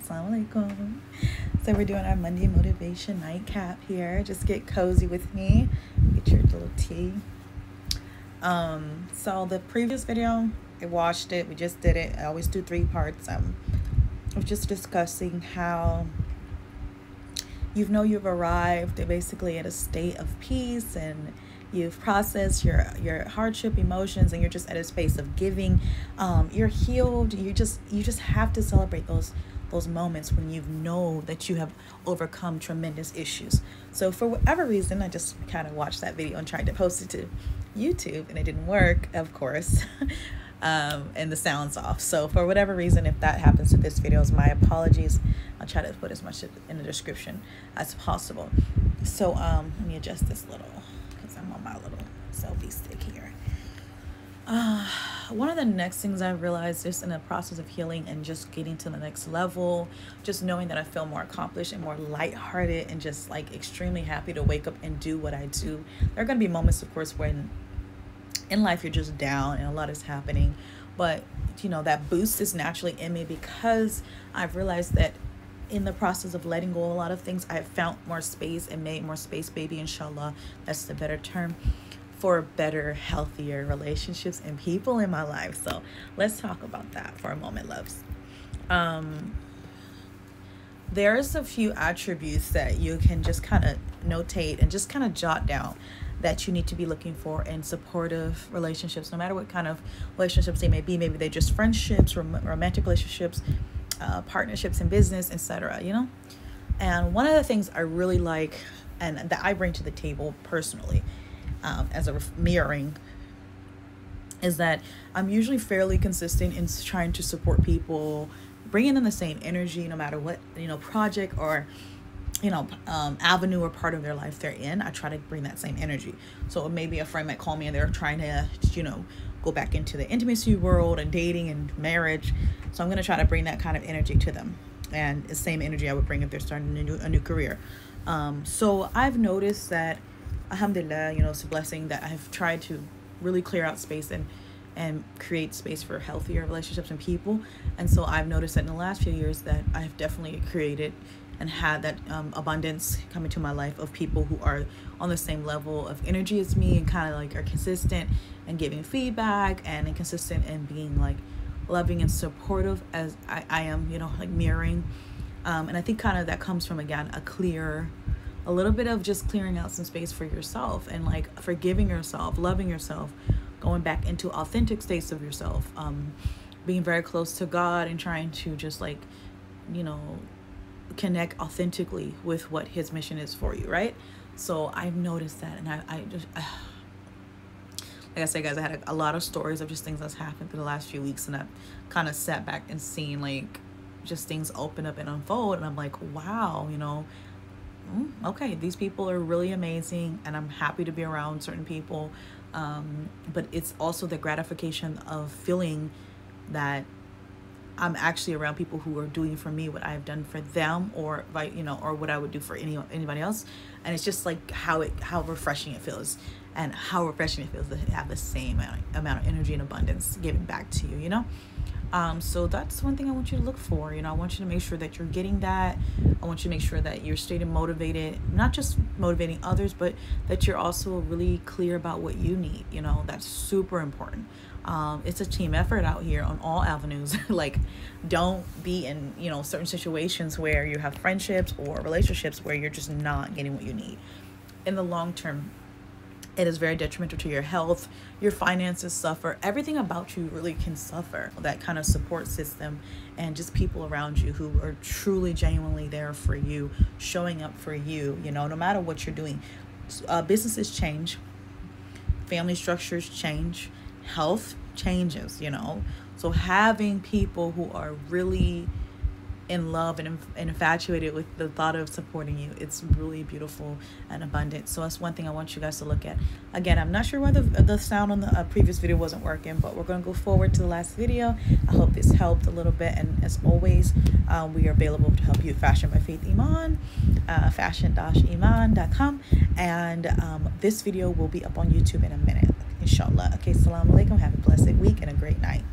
Assalamu alaikum. So we're doing our Monday motivation nightcap here. Just get cozy with me. Get your little tea. So the previous video, I watched it. We just did it. I always do 3 parts. I was just discussing how you've arrived basically at a state of peace, and you've processed your hardship emotions, and you're just at a space of giving. You're healed. You just have to celebrate those moments when you know that you have overcome tremendous issues. So for whatever reason, I just kind of watched that video and tried to post it to YouTube, and it didn't work, of course. And the sound's off. So for whatever reason, if that happens to this video, my apologies. I'll try to put as much in the description as possible. So let me adjust this little, because I'm on my little selfie stick here. One of the next things I realized just in the process of healing and just getting to the next level, just knowing that I feel more accomplished and more lighthearted and just like extremely happy to wake up and do what I do. There are going to be moments, of course, when in life you're just down and a lot is happening, but that boost is naturally in me because I've realized that in the process of letting go of a lot of things, I've found more space and made more space, baby, inshallah, that's the better term, for better, healthier relationships and people in my life. So let's talk about that for a moment, loves. There's a few attributes that you can just kind of notate and just kind of jot down that you need to be looking for in supportive relationships, no matter what kind of relationships they may be. Maybe they're just friendships, romantic relationships, partnerships in business, etc. And one of the things I really like and that I bring to the table personally, as a mirroring, is that I'm usually fairly consistent in trying to support people, bringing in the same energy no matter what project or avenue or part of their life they're in. I try to bring that same energy. So maybe a friend might call me and they're trying to go back into the intimacy world and dating and marriage, so I'm going to try to bring that kind of energy to them, and the same energy I would bring if they're starting a new career. So I've noticed that, alhamdulillah, it's a blessing that I've tried to really clear out space and create space for healthier relationships and people. And so I've noticed that in the last few years that I've definitely created and had that abundance come into my life of people who are on the same level of energy as me, and kind of like are consistent and giving feedback and consistent and being like loving and supportive as I am, like mirroring. And I think kind of that comes from, again, a little bit of just clearing out some space for yourself and like forgiving yourself, loving yourself, going back into authentic states of yourself, being very close to God and trying to just like, connect authentically with what his mission is for you, right? So I've noticed that, and I just like I said, guys, I had a lot of stories of just things that's happened through the last few weeks, and I've kind of sat back and seen like just things open up and unfold, and I'm like, wow, okay, these people are really amazing, and I'm happy to be around certain people, but it's also the gratification of feeling that I'm actually around people who are doing for me what I've done for them, or or what I would do for anybody else. And it's just like how refreshing it feels, and how refreshing it feels to have the same amount of energy and abundance given back to you. So that's one thing I want you to look for. I want you to make sure that you're getting that. I want you to make sure that you're staying motivated, not just motivating others, but that you're also really clear about what you need. That's super important. It's a team effort out here on all avenues. Like, don't be in certain situations where you have friendships or relationships where you're just not getting what you need. In the long term, it is very detrimental to your health. Your finances suffer. Everything about you really can suffer. That kind of support system and just people around you who are truly, genuinely there for you, showing up for you, no matter what you're doing. Businesses change. Family structures change. Health changes, So having people who are really in love and infatuated with the thought of supporting you, it's really beautiful and abundant. So that's one thing I want you guys to look at. Again, I'm not sure why the sound on the previous video wasn't working, but we're going to go forward to the last video. I hope this helped a little bit, and as always, we are available to help you. Fashion by Faith Iman, fashion-iman.com, and this video will be up on YouTube in a minute, inshallah. Okay, assalamu alaikum, have a blessed week and a great night.